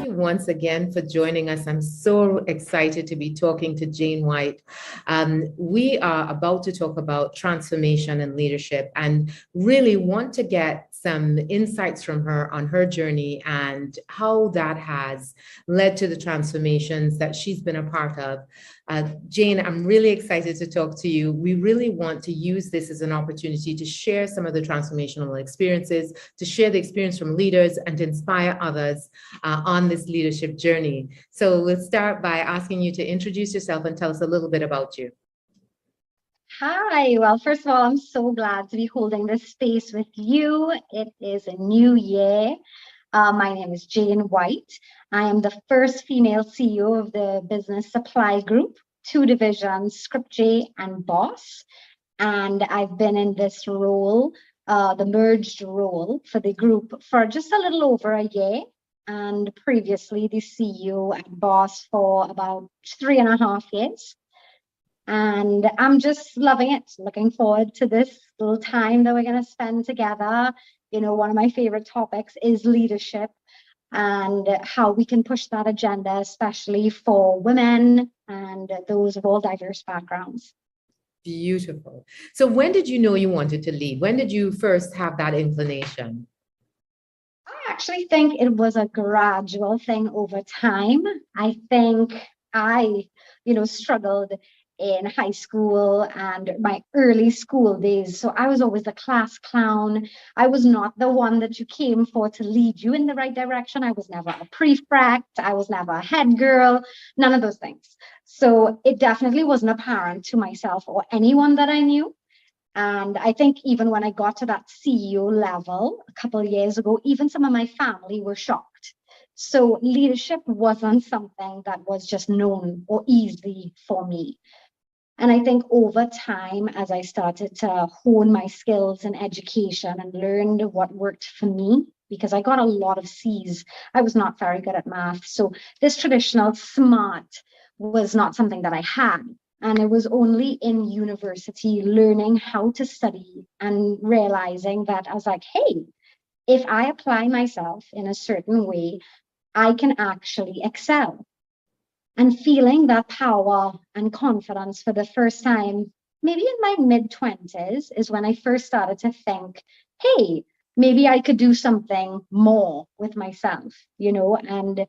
you once again for joining us. I'm so excited to be talking to Jane Wight. We are about to talk about transformation and leadership and really want to get some insights from her on her journey and how that has led to the transformations that she's been a part of. Jane, I'm really excited to talk to you. We really want to use this as an opportunity to share some of the transformational experiences, to share the experience from leaders and to inspire others on this leadership journey. So let's start by asking you to introduce yourself and tell us a little bit about you. Hi, well, first of all, I'm so glad to be holding this space with you. It is a new year. My name is Jane Wight. I am the first female CEO of the Business Supply Group, 2 divisions, Script J and Boss. And I've been in this role, the merged role for the group for just a little over a year. And previously the CEO at Boss for about 3.5 years. And I'm just loving it. Looking forward to this little time that we're going to spend together. You know, one of my favorite topics is leadership and how we can push that agenda, especially for women and those of all diverse backgrounds. Beautiful. So when did you know you wanted to lead? When did you first have that inclination? I actually think it was a gradual thing over time. I think I, struggled in high school and my early school days. So I was always the class clown. I was not the one that you came for to lead you in the right direction. I was never a prefect. I was never a head girl, none of those things. So it definitely wasn't apparent to myself or anyone that I knew. And I think even when I got to that CEO level a couple of years ago, even some of my family were shocked. So leadership wasn't something that was just known or easy for me. And I think over time, as I started to hone my skills in education and learned what worked for me, because I got a lot of C's, I was not very good at math. So this traditional SMART was not something that I had. And it was only in university learning how to study and realizing that I was like, hey, if I apply myself in a certain way, I can actually excel. And feeling that power and confidence for the first time, maybe in my mid-20s, is when I first started to think, hey, maybe I could do something more with myself, and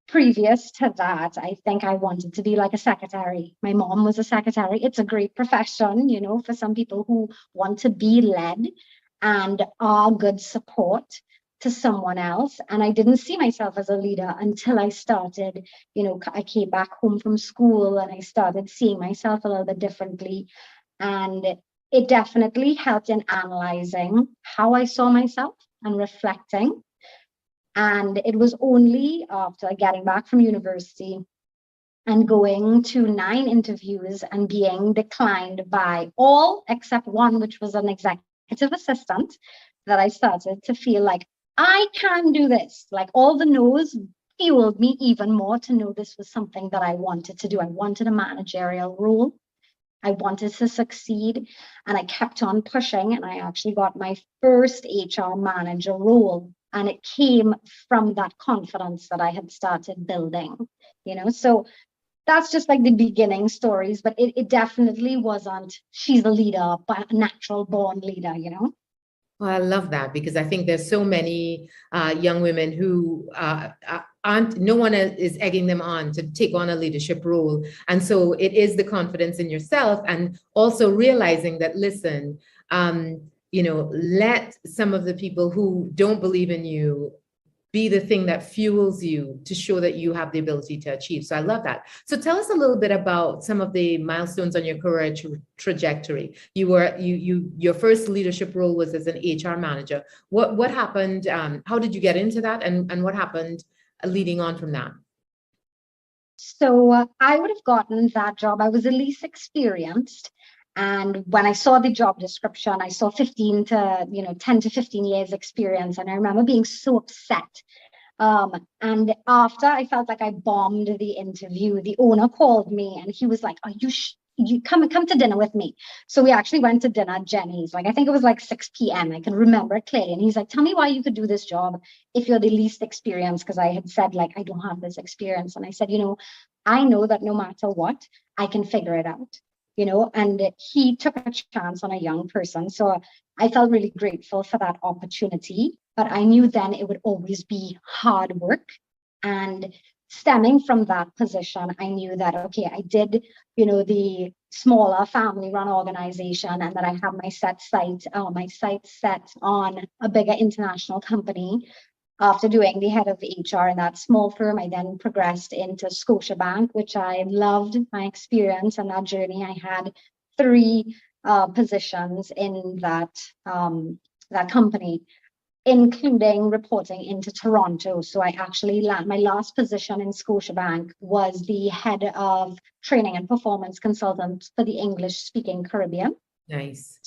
previous to that, I think I wanted to be like a secretary. My mom was a secretary. It's a great profession, for some people who want to be led and are good support to someone else. And I didn't see myself as a leader until I started, I came back home from school and I started seeing myself a little bit differently. And it definitely helped in analyzing how I saw myself and reflecting. And it was only after getting back from university and going to 9 interviews and being declined by all except one, which was an executive assistant, that I started to feel like I can do this. Like all the no's fueled me even more to know this was something that I wanted to do. I wanted a managerial role. I wanted to succeed, and I kept on pushing, and I actually got my first HR manager role. And it came from that confidence that I had started building, so that's just like the beginning stories, but it definitely wasn't, she's a leader, but a natural born leader, Well, I love that because I think there's so many young women who no one is egging them on to take on a leadership role. And so it is the confidence in yourself and also realizing that, listen, let some of the people who don't believe in you be the thing that fuels you to show that you have the ability to achieve. So I love that. So tell us a little bit about some of the milestones on your career trajectory. Your first leadership role was as an HR manager. What happened? How did you get into that? And what happened leading on from that? So I would have gotten that job. I was the least experienced. And when I saw the job description, I saw 10 to 15 years experience. And I remember being so upset. And after I felt like I bombed the interview, the owner called me and he was like, are you you come to dinner with me. So we actually went to dinner at Jenny's. Like, I think it was like 6 p.m. I can remember it clearly. And he's like, tell me why you could do this job if you're the least experienced. Because I had said, like, I don't have this experience. And I said, I know that no matter what, I can figure it out, and he took a chance on a young person. So I felt really grateful for that opportunity. But I knew then it would always be hard work. And stemming from that position, I knew that, okay, I did, the smaller family-run organization, and that I have my sights set on a bigger international company. After doing the head of HR in that small firm, I then progressed into Scotiabank, which I loved my experience and that journey. I had 3 positions in that company, including reporting into Toronto. So I actually my last position in Scotiabank was the head of training and performance consultant for the English-speaking Caribbean. Nice.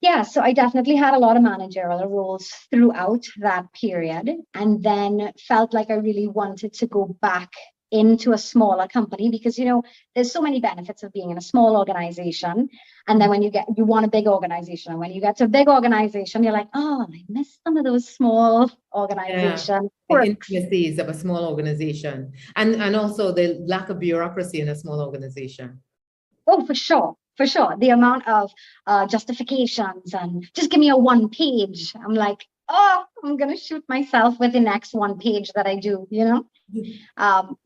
Yeah, so I definitely had a lot of managerial roles throughout that period, and then felt like I really wanted to go back into a smaller company because, there's so many benefits of being in a small organization. And then when you want a big organization, and when you get to a big organization, you're like, oh, I miss some of those small organization the quirks. intricacies of a small organization, and also the lack of bureaucracy in a small organization. Oh, for sure. For sure. The amount of justifications and just give me a 1 page. I'm like, oh, I'm going to shoot myself with the next 1 page that I do,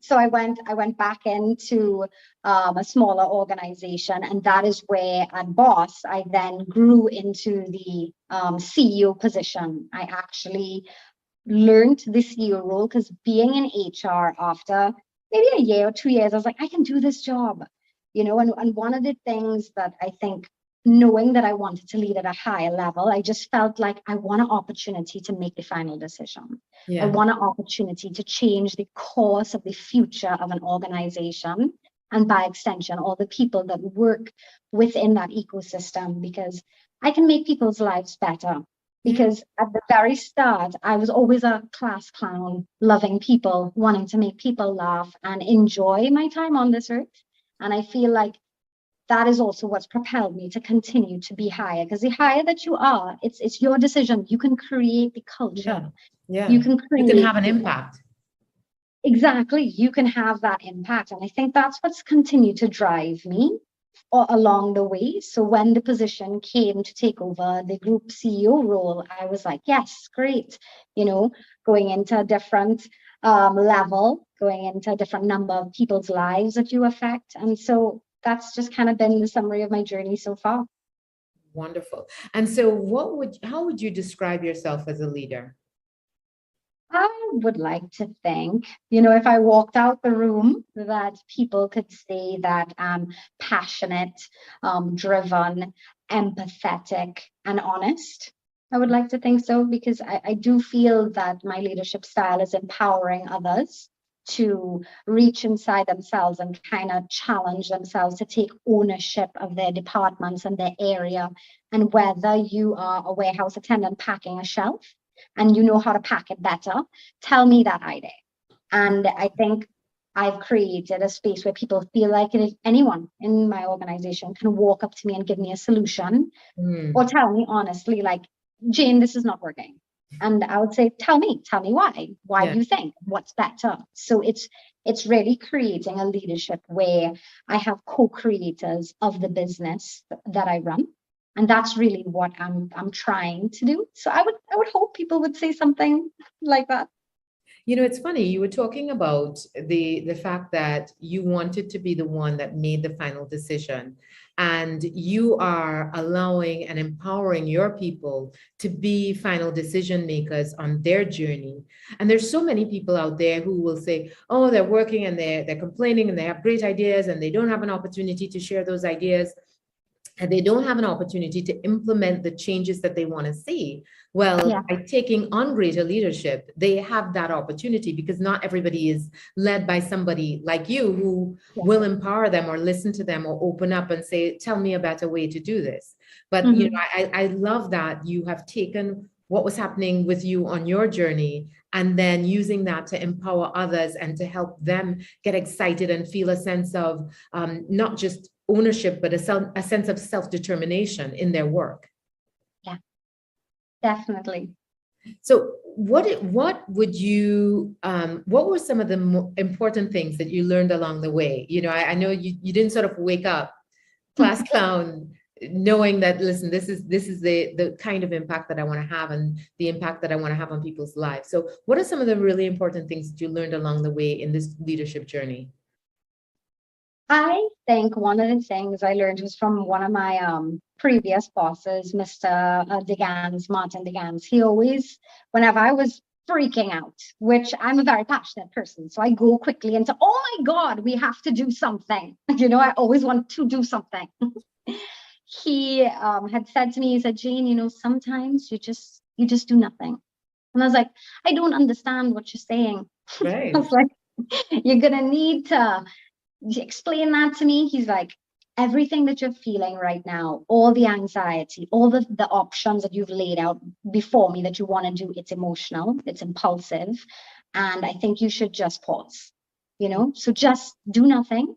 So I went back into a smaller organization, and that is where at Boss, I then grew into the CEO position. I actually learned the CEO role because being in HR after maybe a year or 2 years, I was like, I can do this job. And one of the things that I think, knowing that I wanted to lead at a higher level, I just felt like I want an opportunity to make the final decision. Yeah. I want an opportunity to change the course of the future of an organization, and by extension, all the people that work within that ecosystem, because I can make people's lives better. Because at the very start, I was always a class clown, loving people, wanting to make people laugh and enjoy my time on this earth. And I feel like that is also what's propelled me to continue to be higher, because the higher that you are, it's your decision. You can create the culture. Yeah. You can have an impact. Exactly. You can have that impact. And I think that's what's continued to drive me along the way. So when the position came to take over the group CEO role, I was like, yes, great. Going into a different level, going into a different number of people's lives that you affect. And so that's just kind of been the summary of my journey so far. Wonderful. And so how would you describe yourself as a leader? I would like to think, if I walked out the room, that people could say that I'm passionate, driven, empathetic, and honest. I would like to think so, because I do feel that my leadership style is empowering others to reach inside themselves and kind of challenge themselves to take ownership of their departments and their area. And whether you are a warehouse attendant packing a shelf and you know how to pack it better, tell me that idea. And I think I've created a space where people feel like if anyone in my organization can walk up to me and give me a solution, or tell me honestly, like, Jane, this is not working. And I would say, tell me why. Why do you think? What's better? So it's really creating a leadership where I have co-creators of the business that I run. And that's really what I'm trying to do. So I would hope people would say something like that. It's funny, you were talking about the fact that you wanted to be the one that made the final decision, and you are allowing and empowering your people to be final decision makers on their journey. And there's so many people out there who will say, oh, they're working and they're complaining and they have great ideas and they don't have an opportunity to share those ideas, and they don't have an opportunity to implement the changes that they want to see. Well, by taking on greater leadership, they have that opportunity, because not everybody is led by somebody like you who will empower them or listen to them or open up and say, tell me a better way to do this. But I love that you have taken what was happening with you on your journey and then using that to empower others and to help them get excited and feel a sense of not just ownership, but a sense of self-determination in their work. Yeah, definitely. So what would you what were some of the important things that you learned along the way? You know, I know you didn't sort of wake up class clown knowing that, listen, this is the kind of impact that I want to have and the impact that I want to have on people's lives. So what are some of the really important things that you learned along the way in this leadership journey? I think one of the things I learned was from one of my previous bosses, Mr. Martin DeGans. He always, whenever I was freaking out, which I'm a very passionate person, so I go quickly into, oh my God, we have to do something. You know, I always want to do something. He had said to me, he said, Jane, you know, sometimes you just do nothing. And I was like, I don't understand what you're saying. Right. I was like, you're gonna need to explain that to me. He's like, everything that you're feeling right now, all the anxiety, all the options that you've laid out before me that you want to do, it's emotional, it's impulsive, and I think you should just pause, you know, so just do nothing,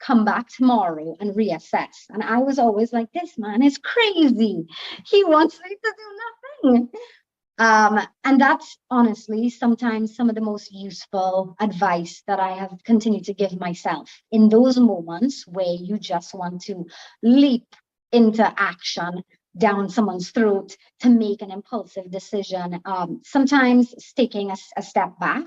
come back tomorrow and reassess. And I was always like, this man is crazy, he wants me to do nothing. And that's honestly sometimes some of the most useful advice that I have continued to give myself in those moments where you just want to leap into action down someone's throat to make an impulsive decision. Sometimes taking a step back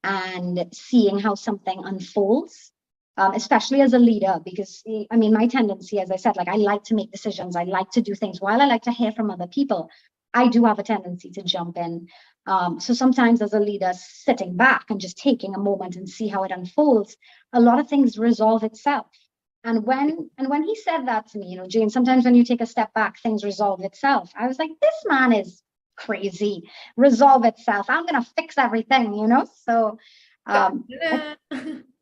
and seeing how something unfolds. Especially as a leader, because I mean, my tendency, as I said, like I like to make decisions, I like to do things. While I like to hear from other people, I do have a tendency to jump in. So sometimes as a leader, sitting back and just taking a moment and see how it unfolds, a lot of things resolve itself. And when he said that to me, you know, Jane, sometimes when you take a step back, things resolve itself. I was like, this man is crazy. Resolve itself. I'm gonna fix everything, you know. So I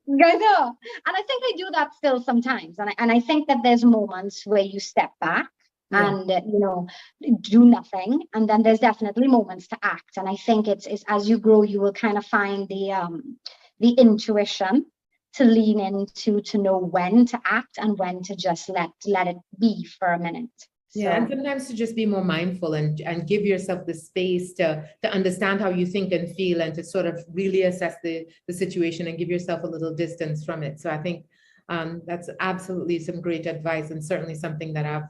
know. And I think I do that still sometimes. And I think that there's moments where you step back and, you know, do nothing. And then there's definitely moments to act. And I think it's as you grow, you will kind of find the intuition to lean into, to know when to act and when to just let it be for a minute. Yeah, and sometimes to just be more mindful and give yourself the space to understand how you think and feel and to sort of really assess the situation and give yourself a little distance from it. So I think that's absolutely some great advice and certainly something that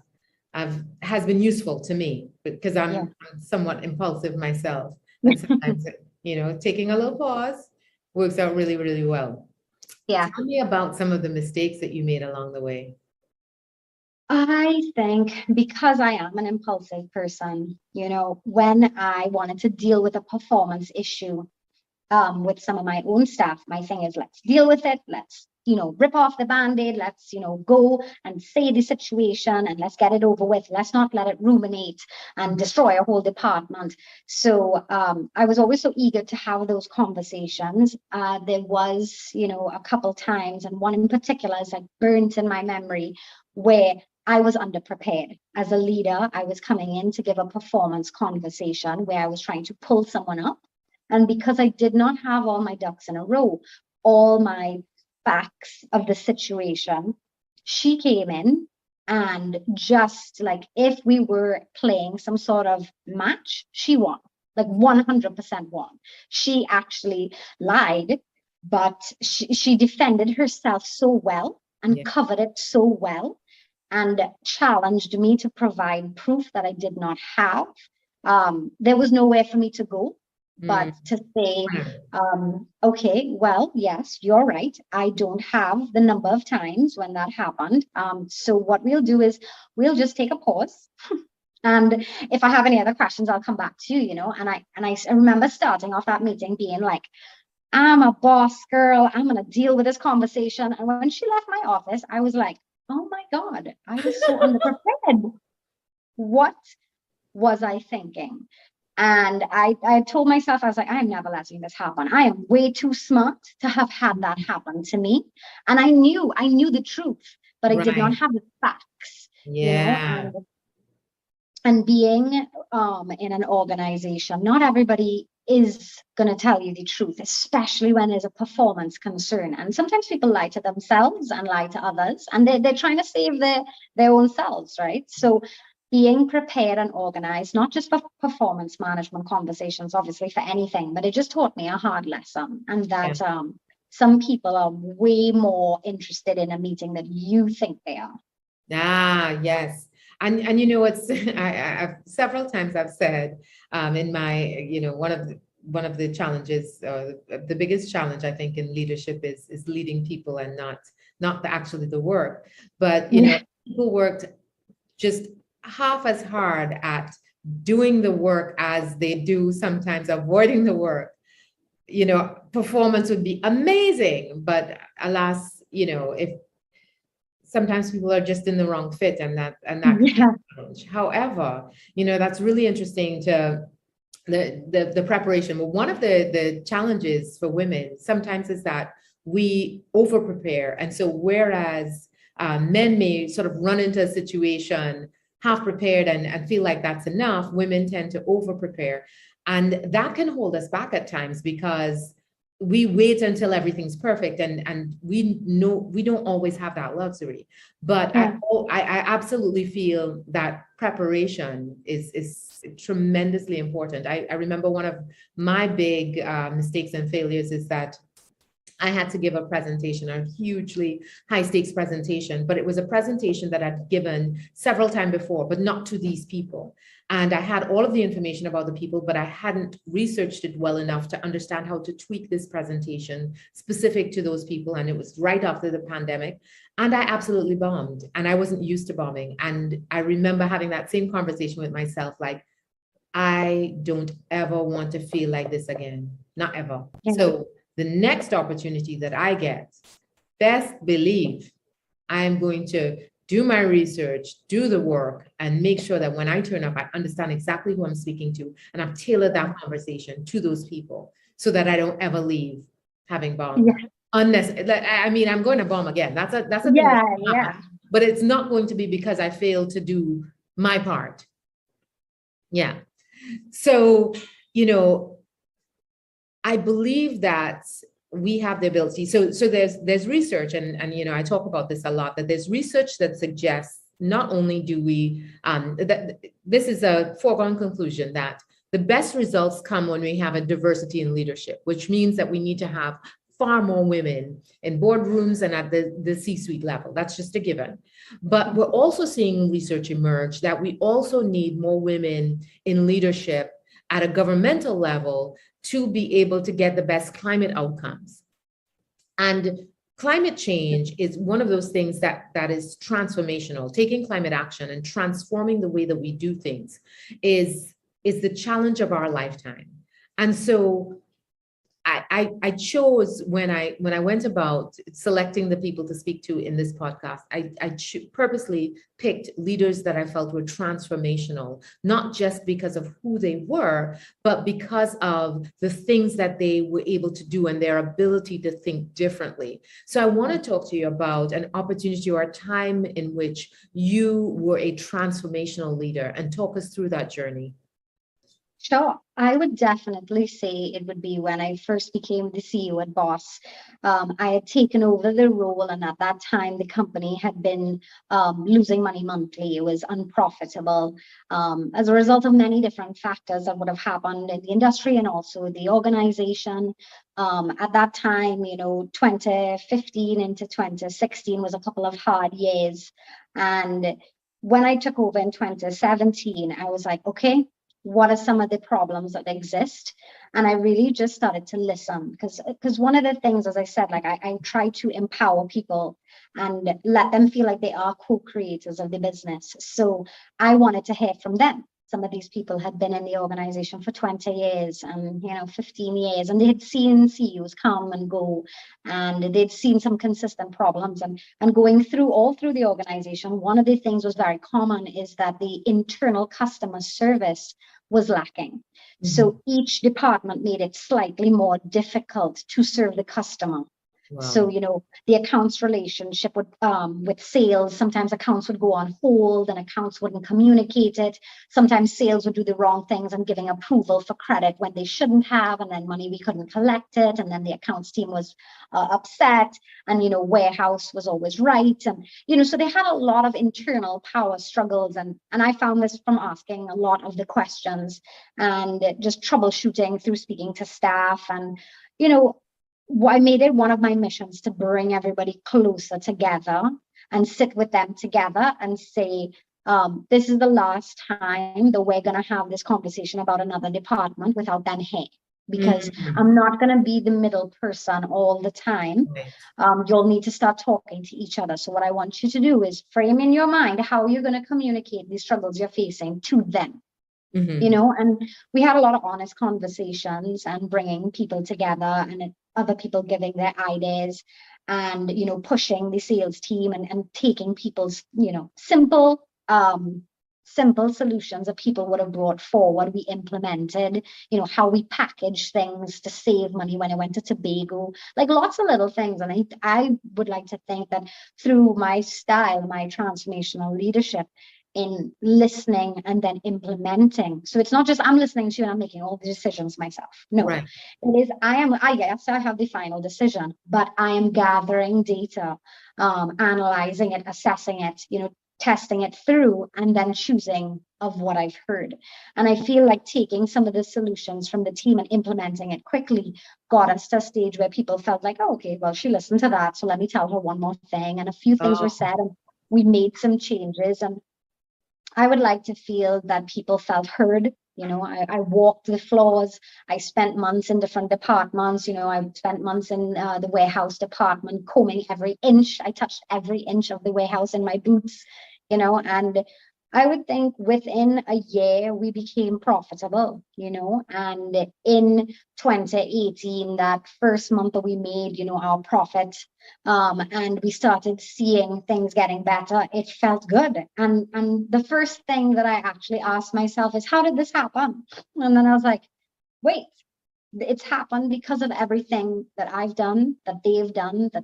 has been useful to me because I'm somewhat impulsive myself. And sometimes, you know, taking a little pause works out really, really well. Yeah. Tell me about some of the mistakes that you made along the way. I think because I am an impulsive person, you know, when I wanted to deal with a performance issue with some of my own staff, my thing is, let's deal with it. Let's, you know, rip off the Band-Aid. Let's, you know, go and say the situation and let's get it over with. Let's not let it ruminate and destroy a whole department. So I was always so eager to have those conversations. There was, you know, a couple times, and one in particular is like burnt in my memory, where I was underprepared. As a leader, I was coming in to give a performance conversation where I was trying to pull someone up. And because I did not have all my ducks in a row, all my facts of the situation, she came in and just like if we were playing some sort of match, she won, like 100% won. She actually lied, but she defended herself so well and covered it so well, and challenged me to provide proof that I did not have. There was nowhere for me to go but to say, okay, well, yes, you're right. I don't have the number of times when that happened. So what we'll do is we'll just take a pause. And if I have any other questions, I'll come back to you, you know. And I remember starting off that meeting being like, I'm a boss girl. I'm going to deal with this conversation. And when she left my office, I was like, oh my God, I was so underprepared. What was I thinking? And I told myself, I was like, I'm never letting this happen. I am way too smart to have had that happen to me. And I knew the truth, but I did not have the facts. Yeah. You know, and being in an organization, not everybody is going to tell you the truth, especially when there's a performance concern. And sometimes people lie to themselves and lie to others, and they're trying to save their own selves, right? So being prepared and organized, not just for performance management conversations, obviously for anything, but it just taught me a hard lesson. And that some people are way more interested in a meeting than you think they are. Ah, yes. And you know, it's I've several times I've said in my, you know, one of the challenges, the biggest challenge I think in leadership is leading people and not actually the work. But you know, people worked just half as hard at doing the work as they do sometimes avoiding the work. You know, performance would be amazing, but alas, you know, if sometimes people are just in the wrong fit, and that challenge. However, you know, that's really interesting to the preparation. But one of the challenges for women sometimes is that we over prepare, and so whereas men may sort of run into a situation half prepared and feel like that's enough, women tend to over prepare, and that can hold us back at times because we wait until everything's perfect, and we know we don't always have that luxury. But I absolutely feel that preparation is tremendously important. I remember one of my big mistakes and failures is that I had to give a presentation, a hugely high stakes presentation, but it was a presentation that I'd given several times before, but not to these people. And I had all of the information about the people, but I hadn't researched it well enough to understand how to tweak this presentation specific to those people. And it was right after the pandemic. And I absolutely bombed, and I wasn't used to bombing. And I remember having that same conversation with myself, like, I don't ever want to feel like this again, not ever. So the next opportunity that I get, best believe I am going to do my research, do the work, and make sure that when I turn up, I understand exactly who I'm speaking to, and I've tailored that conversation to those people so that I don't ever leave having bombed. Unnecessary. I mean, I'm going to bomb again. That's a thing. But it's not going to be because I failed to do my part. Yeah. So, you know, I believe that we have the ability. So there's research, and you know, I talk about this a lot, that there's research that suggests not only do we that this is a foregone conclusion that the best results come when we have a diversity in leadership, which means that we need to have far more women in boardrooms and at the C-suite level. That's just a given. But we're also seeing research emerge that we also need more women in leadership at a governmental level to be able to get the best climate outcomes. And climate change is one of those things that is transformational. Taking climate action and transforming the way that we do things is the challenge of our lifetime. And so I chose, when I went about selecting the people to speak to in this podcast, I purposely picked leaders that I felt were transformational, not just because of who they were, but because of the things that they were able to do and their ability to think differently. So I want to talk to you about an opportunity or a time in which you were a transformational leader, and talk us through that journey. Sure. I would definitely say it would be when I first became the CEO at Boss. I had taken over the role, and at that time, the company had been losing money monthly. It was unprofitable as a result of many different factors that would have happened in the industry and also the organization. At that time, you know, 2015 into 2016 was a couple of hard years. And when I took over in 2017, I was like, okay, what are some of the problems that exist? And I really just started to listen, because one of the things, as I said, like I try to empower people and let them feel like they are co-creators of the business. So I wanted to hear from them. Some of these people had been in the organization for 20 years and 15 years, and they had seen CEOs come and go, and they'd seen some consistent problems. And going through all through the organization, one of the things was very common is that the internal customer service was lacking. Mm-hmm. So each department made it slightly more difficult to serve the customer. So, Wow. the accounts relationship with sales, sometimes accounts would go on hold and accounts wouldn't communicate it. Sometimes sales would do the wrong things and giving approval for credit when they shouldn't have, and then money we couldn't collect it. And then the accounts team was upset, and, warehouse was always right. And, so they had a lot of internal power struggles. And I found this from asking a lot of the questions and just troubleshooting through speaking to staff. And, I made it one of my missions to bring everybody closer together and sit with them together and say, this is the last time that we're going to have this conversation about another department without them here, because Mhm. I'm not going to be the middle person all the time. Right. You'll need to start talking to each other. So what I want you to do is frame in your mind how you're going to communicate these struggles you're facing to them. Mhm. And we had a lot of honest conversations and bringing people together, and other people giving their ideas, and pushing the sales team, and taking people's simple solutions that people would have brought forward. We implemented, how we package things to save money when I went to Tobago, like lots of little things. And I would like to think that through my style, my transformational leadership, in listening and then implementing. So it's not just I'm listening to you and I'm making all the decisions myself. No, Right. it is yes, I have the final decision, but I am gathering data, analyzing it, assessing it, testing it through, and then choosing of what I've heard. And I feel like taking some of the solutions from the team and implementing it quickly got us to a stage where people felt like, oh, okay, well, she listened to that, so let me tell her one more thing. And a few things were Oh, said, and we made some changes. And I would like to feel that people felt heard. I walked the floors. I spent months in different departments. I spent months in the warehouse department, combing every inch. I touched every inch of the warehouse in my boots, and I would think within a year we became profitable, and in 2018, that first month that we made, our profit, and we started seeing things getting better, it felt good. And the first thing that I actually asked myself is, how did this happen? And then I was like, wait, it's happened because of everything that I've done, that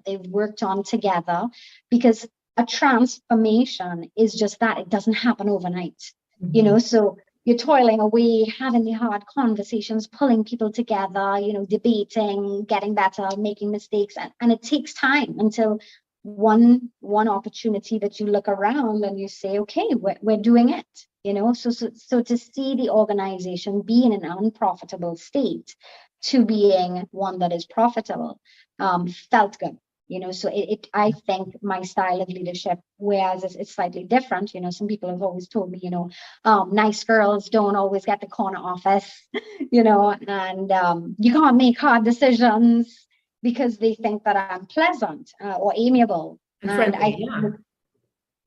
they've worked on together. Because a transformation is just that, it doesn't happen overnight. mhm. So you're toiling away, having the hard conversations, pulling people together, debating, getting better, making mistakes, and it takes time until one opportunity that you look around and you say, okay, we're doing it. So to see the organization be in an unprofitable state to being one that is profitable, felt good. So I think my style of leadership, whereas it's slightly different. Some people have always told me, nice girls don't always get the corner office, and you can't make hard decisions because they think that I'm pleasant, or amiable. And And friendly,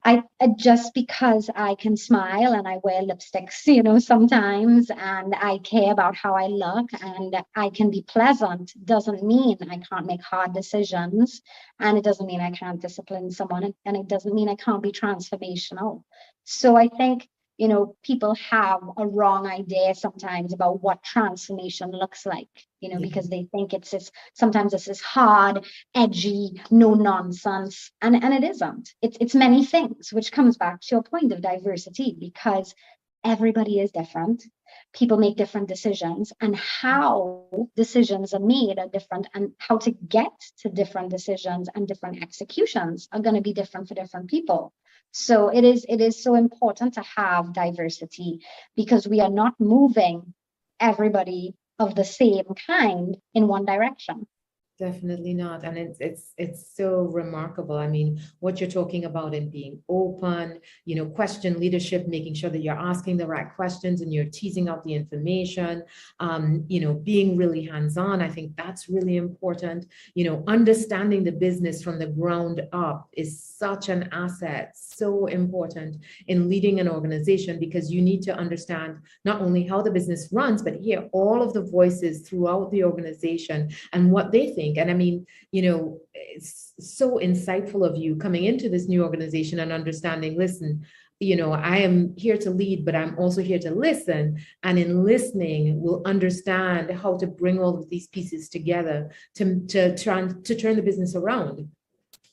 I yeah. just because I can smile and I wear lipsticks, sometimes, and I care about how I look and I can be pleasant, doesn't mean I can't make hard decisions. And it doesn't mean I can't discipline someone. And it doesn't mean I can't be transformational. So I think, people have a wrong idea sometimes about what transformation looks like, Yeah. because they think sometimes it's this hard, edgy, no nonsense, and it isn't. It's many things, which comes back to your point of diversity, because everybody is different. People make different decisions, and how decisions are made are different, and how to get to different decisions and different executions are going to be different for different people. So it is so important to have diversity, because we are not moving everybody of the same kind in one direction. Definitely not. And it's so remarkable. I mean, what you're talking about in being open, question leadership, making sure that you're asking the right questions and you're teasing out the information, being really hands-on. I think that's really important. Understanding the business from the ground up is such an asset, so important in leading an organization, because you need to understand not only how the business runs, but hear all of the voices throughout the organization and what they think think. And I mean, it's so insightful of you coming into this new organization and understanding, listen, I am here to lead, but I'm also here to listen. And in listening, we'll understand how to bring all of these pieces together to turn the business around,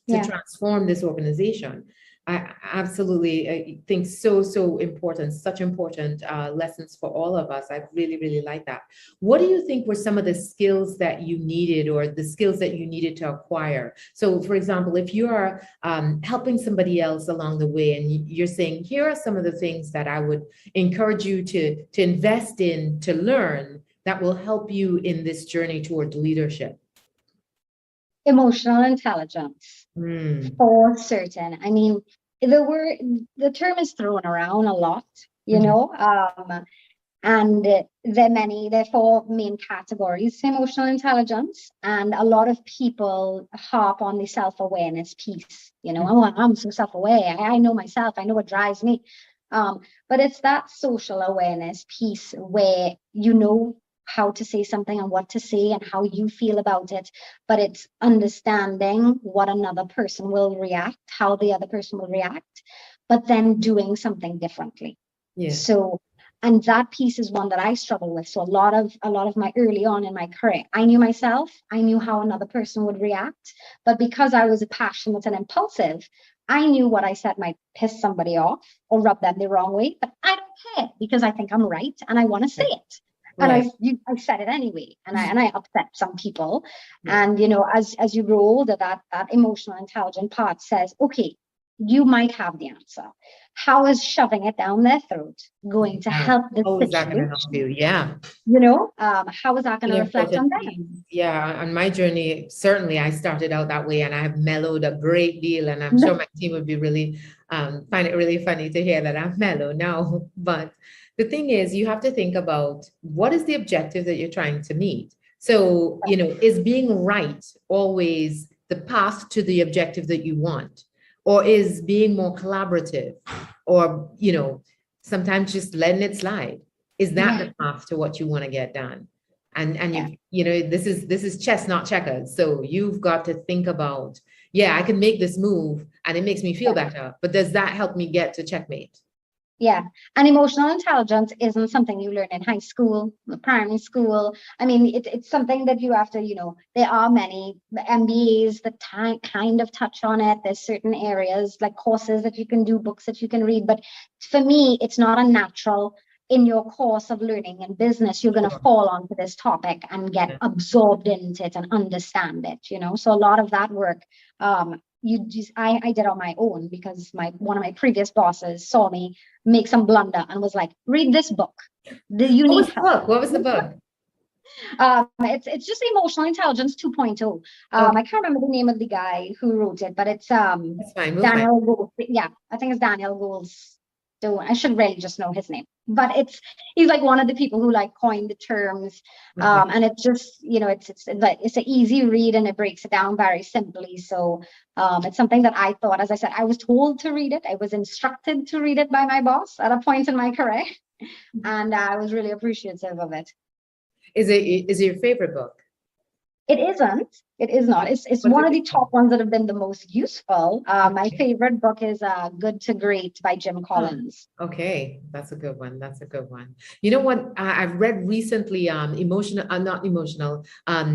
to transform this organization. I absolutely think so important, such important lessons for all of us. I really like that. What do you think were some of the skills that you needed, or the skills that you needed to acquire? So for example, if you are helping somebody else along the way and you're saying, here are some of the things that I would encourage you to invest in, to learn, that will help you in this journey toward leadership. Emotional intelligence, for certain. I mean, the term is thrown around a lot, and there are 4 main categories to emotional intelligence, and a lot of people harp on the self-awareness piece. Oh, I'm so self-aware. I know myself. I know what drives me. But it's that social awareness piece where how to say something and what to say and how you feel about it, but it's understanding what another person will react, how the other person will react, but then doing something differently. So, and that piece is one that I struggle with. So a lot of my early on in my career, I knew myself, I knew how another person would react, but because I was passionate and impulsive, I knew what I said might piss somebody off or rub them the wrong way, but I don't care because I think I'm right and I want to say it. And I said it anyway, and I upset some people. And as you grow older, that emotional intelligent part says, okay, you might have the answer. How is shoving it down their throat going to help the situation? How is that going to help you? Yeah. How is that going to reflect on them? Yeah, on my journey, certainly I started out that way, and I have mellowed a great deal, and I'm sure my team would be really find it really funny to hear that I'm mellow now. But the thing is, you have to think about what is the objective that you're trying to meet. So, is being right always the path to the objective that you want? Or is being more collaborative, or, sometimes just letting it slide? Is that the path to what you want to get done? And this is chess, not checkers. So you've got to think about, I can make this move and it makes me feel better, but does that help me get to checkmate? Yeah. And emotional intelligence isn't something you learn in high school, primary school. I mean, it's something that you have to, there are many MBAs that kind of touch on it. There's certain areas like courses that you can do, books that you can read. But for me, it's not a natural in your course of learning in business. You're going to fall onto this topic and get absorbed into it and understand it, So a lot of that work, I did on my own because one of my previous bosses saw me make some blunder and was like, read this book. What was the book? It's just Emotional Intelligence 2.0. I can't remember the name of the guy who wrote it, but it's Daniel Gold. Yeah, I think it's Daniel Gold's. So I should really just know his name, but he's like one of the people who coined the terms, and it's just it's an easy read and it breaks it down very simply. So it's something that I thought, as I said, I was told to read it. I was instructed to read it by my boss at a point in my career, and I was really appreciative of it. Is it your favorite book? It isn't. It is not. It's one of the top ones that have been the most useful. My favorite book is Good to Great by Jim Collins. Okay, that's a good one. That's a good one. You know what? I've read recently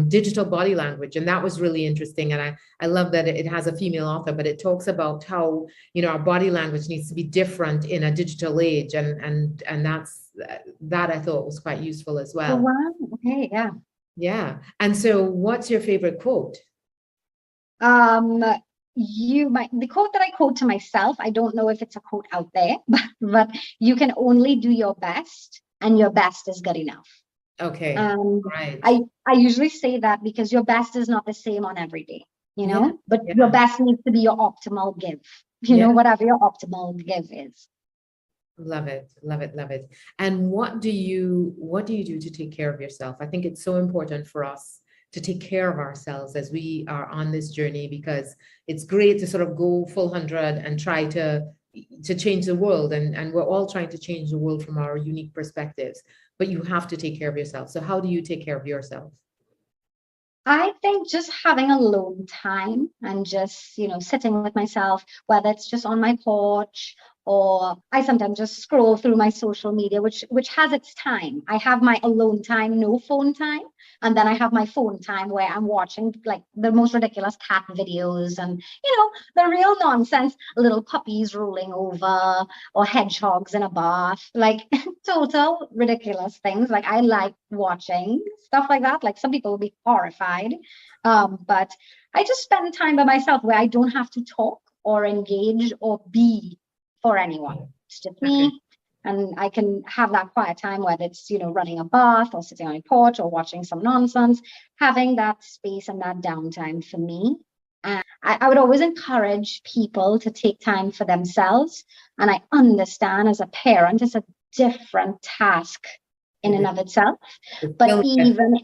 Digital Body Language, and that was really interesting. And I love that it has a female author, but it talks about how, our body language needs to be different in a digital age. And that I thought was quite useful as well. Oh, wow. Okay, yeah. Yeah. And so what's your favorite quote? The quote that I quote to myself, I don't know if it's a quote out there, but you can only do your best and your best is good enough. Okay. Right. I usually say that because your best is not the same on every day, but your best needs to be your optimal give, whatever your optimal give is. Love it. Love it. Love it. And what do you do to take care of yourself? I think it's so important for us to take care of ourselves as we are on this journey, because it's great to sort of go full 100 and try to change the world. And we're all trying to change the world from our unique perspectives, but you have to take care of yourself. So how do you take care of yourself? I think just having alone time and just, sitting with myself, whether it's just on my porch or I sometimes just scroll through my social media, which has its time. I have my alone time, no phone time, and then I have my phone time where I'm watching like the most ridiculous cat videos and, the real nonsense, little puppies rolling over or hedgehogs in a bath, like total ridiculous things. Like I like watching stuff like that. Like some people will be horrified. But I just spend time by myself where I don't have to talk or engage or be for anyone. It's just Okay. me. And I can have that quiet time, whether it's, running a bath or sitting on a porch or watching some nonsense, having that space and that downtime for me. And I would always encourage people to take time for themselves. And I understand as a parent, it's a different task in It and is. of itself. It's But still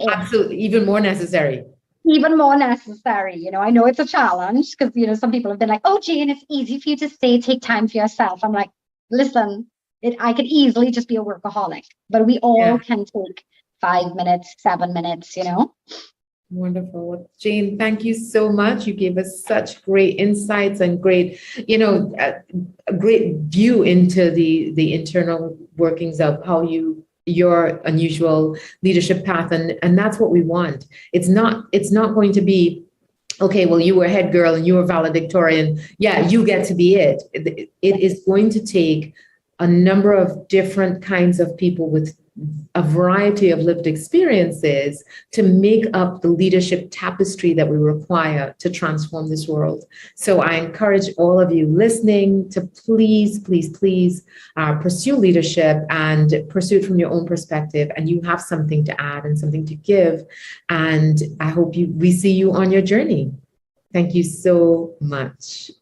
absolutely even more necessary. even more necessary, I know it's a challenge because, some people have been like, oh, Jane, it's easy for you to say, take time for yourself. I'm like, listen, I could easily just be a workaholic, but we all Yeah. can take 5 minutes, 7 minutes. Wonderful. Well, Jane, thank you so much. You gave us such great insights and great, a great view into the internal workings of how your unusual leadership path, and that's what we want. It's not going to be, okay, well, you were head girl and you were valedictorian. Yeah, you get to be it. It is going to take a number of different kinds of people with a variety of lived experiences to make up the leadership tapestry that we require to transform this world. So I encourage all of you listening to please, please, please pursue leadership and pursue it from your own perspective. And you have something to add and something to give. And I hope we see you on your journey. Thank you so much.